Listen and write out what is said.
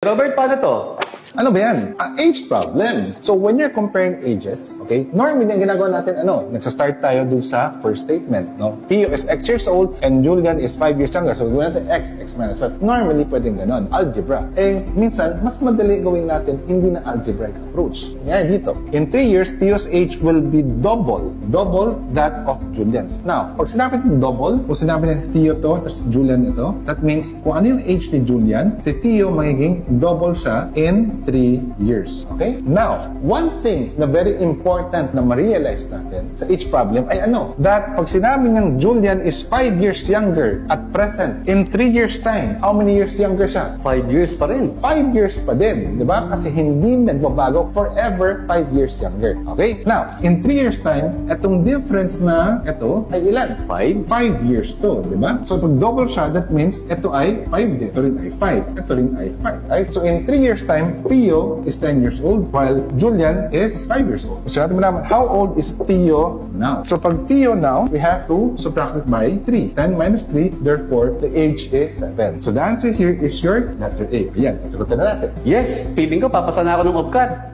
Robert, paano to? Ano ba yan? Age problem. So, when you're comparing ages, okay, normally ang ginagawa natin, nagsa-start tayo dun sa first statement, no? Theo is X years old and Julian is 5 years younger. So, gawin natin X minus 5. Normally, pwedeng ganon. Algebra. Minsan, mas madali gawin natin hindi na algebraic approach. Ngayon dito, in 3 years, Theo's age will be double that of Julian's. Now, pag sinabi natin double, kung sinabi natin Theo to, tapos Julian ito, that means kung ano yung age ni Julian, si Theo magiging double siya in 3 years. Okay? Now, one thing na very important na ma-realize natin sa age problem ay that pag sinabi niyang Julian is 5 years younger at present, in 3 years time, how many years younger siya? 5 years pa rin. 5 years pa din. Diba? Kasi hindi nagbabago, forever 5 years younger. Okay? Now, in 3 years time, itong difference na ito ay ilan? 5? 5 years to. Diba? So, pag double siya, that means ito ay 5 din. Ito rin ay 5. Ito rin ay 5. Right? So, in 3 years time, Theo is 10 years old while Julian is 5 years old. So, natin malaman, how old is Theo now? So, pag Theo now, we have to subtract it by 3. 10 minus 3, therefore, the age is 7. So, the answer here is your letter A. Ayan, sagutin na natin. Yes! Feeling ko, papasa na ako ng OPCAT.